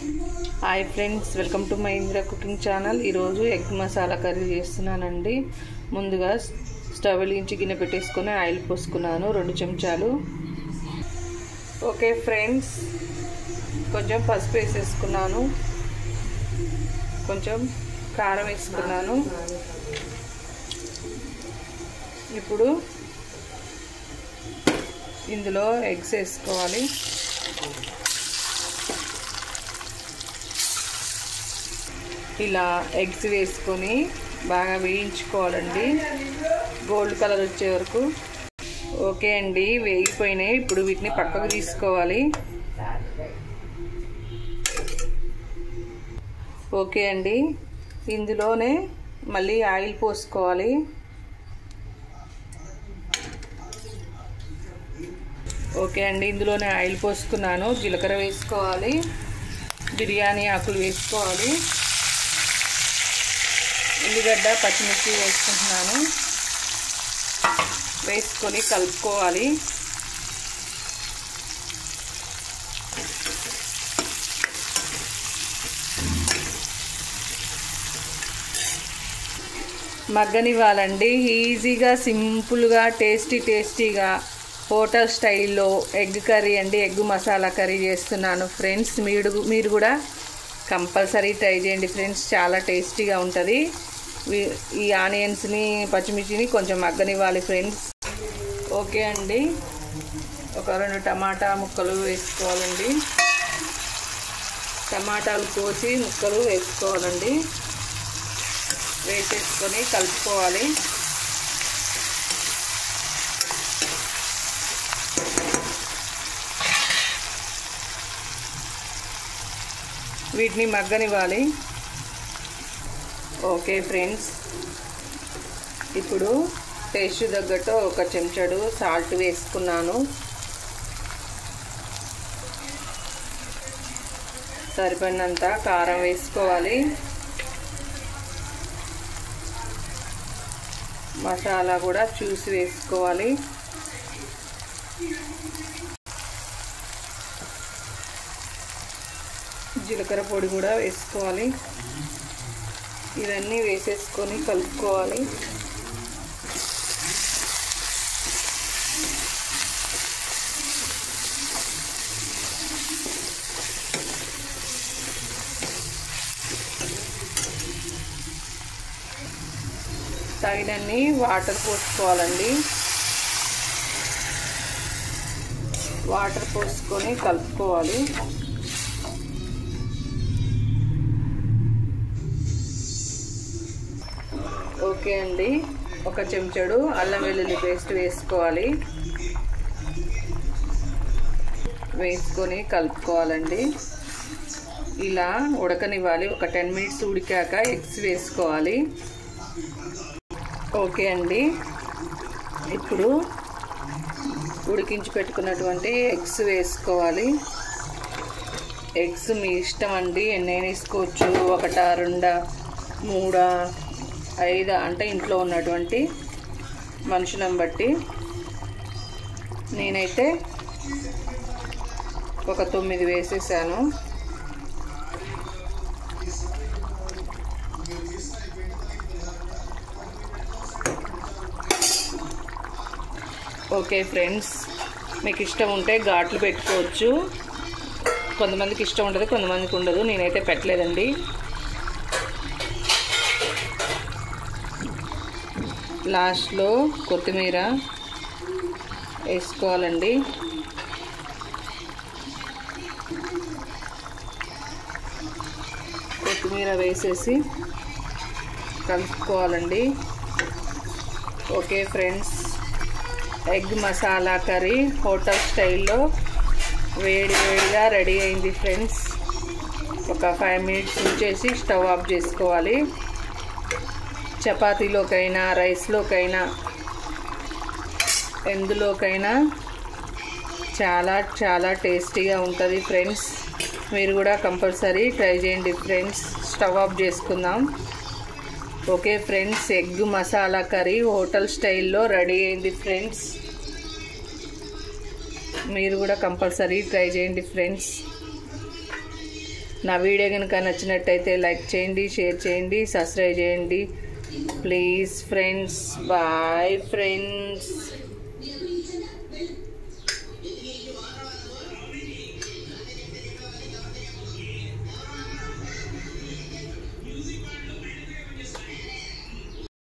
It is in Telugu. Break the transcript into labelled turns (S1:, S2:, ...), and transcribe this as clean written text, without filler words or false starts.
S1: Hi friends, welcome to my Indra cooking channel. ఈరోజు ఎగ్ మసాలా కర్రీ చేస్తున్నానండి. ముందుగా స్టవ్ వెలిగించి గిన్నె పెట్టేసుకొని ఆయిల్ పోసుకున్నాను 2 చెంచాలు. ఓకే ఫ్రెండ్స్, కొంచెం పసుపు వేసేసుకున్నాను, కొంచెం కారం వేసుకున్నాను. ఇప్పుడు ఇందులో ఎగ్స్ వేసుకోవాలి. ఇలా ఎగ్స్ వేసుకొని బాగా వేయించుకోవాలండి, గోల్డ్ కలర్ వచ్చే వరకు. ఓకే అండి, వేగిపోయినాయి. ఇప్పుడు వీటిని పక్కకు తీసుకోవాలి. ఓకే అండి, ఇందులోనే మళ్ళీ ఆయిల్ పోసుకోవాలి. ఓకే అండి, ఇందులోనే ఆయిల్ పోసుకున్నాను. జీలకర్ర వేసుకోవాలి, బిర్యానీ ఆకులు వేసుకోవాలి, ఉల్లిగడ్డ పచ్చిమిర్చి వేసుకుంటున్నాను. వేసుకొని కలుపుకోవాలి. మగ్గనివ్వాలండి. ఈజీగా, సింపుల్గా, టేస్టీగా హోటల్ స్టైల్లో ఎగ్ కర్రీ అండి, ఎగ్ మసాలా కర్రీ చేస్తున్నాను ఫ్రెండ్స్. మీరు కూడా కంపల్సరీ ట్రై చేయండి ఫ్రెండ్స్, చాలా టేస్టీగా ఉంటుంది. ఈ ఆనియన్స్ని, పచ్చిమిర్చిని కొంచెం మగ్గనివ్వాలి ఫ్రెండ్స్. ఓకే అండి, ఒక 2 టమాటా ముక్కలు వేసుకోవాలండి. టమాటాలు కోసి ముక్కలు వేసుకోవాలండి. వేసేసుకొని కలుపుకోవాలి. వీటిని మగ్గనివ్వాలి. ఓకే ఫ్రెండ్స్, ఇప్పుడు టేస్ట్ తగ్గట్టు 1 చెంచాడు సాల్ట్ వేసుకున్నాను. సరిపడినంత కారం వేసుకోవాలి. మసాలా కూడా చూసి వేసుకోవాలి. జీలకర్ర పొడి కూడా వేసుకోవాలి. ఇవన్నీ వేసేసుకొని కలుపుకోవాలి. తగినన్ని వాటర్ పోసుకోవాలండి. వాటర్ పోసుకొని కలుపుకోవాలి. ఓకే అండి, 1 చెంచాడు అల్లం వెల్లుల్లి పేస్ట్ వేసుకోవాలి. వేసుకొని కలుపుకోవాలండి. ఇలా ఉడకనివ్వాలి. ఒక 10 మినిట్స్ ఉడికాక ఎగ్స్ వేసుకోవాలి. ఓకే అండి, ఇప్పుడు ఉడికించి పెట్టుకున్నటువంటి ఎగ్స్ వేసుకోవాలి. ఎగ్స్ మీ ఇష్టం అండి, ఎన్నైనా వేసుకోవచ్చు. 1, 2, 3, 5 అంటే ఇంట్లో ఉన్నటువంటి మనుషులను బట్టి. నేనైతే ఒక 9 వేసేసాను. ఓకే ఫ్రెండ్స్, మీకు ఇష్టం ఉంటే ఘాట్లు పెట్టుకోవచ్చు. కొంతమందికి ఇష్టం ఉంటుంది, కొంతమందికి ఉండదు. నేనైతే పెట్టలేదండి. లాస్ట్లో కొత్తిమీర వేసుకోవాలండి. కొత్తిమీర వేసేసి కలుపుకోవాలండి. Okay friends, egg masala curry hotel స్టైల్లో వేడిగా రెడీ అయింది ఫ్రెండ్స్. ఒక 5 మినిట్స్ ఉంచేసి స్టవ్ ఆఫ్ చేసుకోవాలి. చపాతీలోకైనా, రైస్లోకైనా, ఎందులోకైనా చాలా టేస్టీగా ఉంటుంది ఫ్రెండ్స్. మీరు కూడా కంపల్సరీ ట్రై చేయండి ఫ్రెండ్స్. స్టవ్ ఆఫ్ చేసుకుందాం. Okay friends, egg masala curry hotel స్టైల్లో రెడీ అయింది ఫ్రెండ్స్. మీరు కూడా కంపల్సరీ ట్రై చేయండి ఫ్రెండ్స్. నా వీడియో కనుక నచ్చినట్టయితే లైక్ చేయండి, షేర్ చేయండి, సబ్స్క్రైబ్ చేయండి ప్లీజ్ ఫ్రెండ్స్. Bye friends.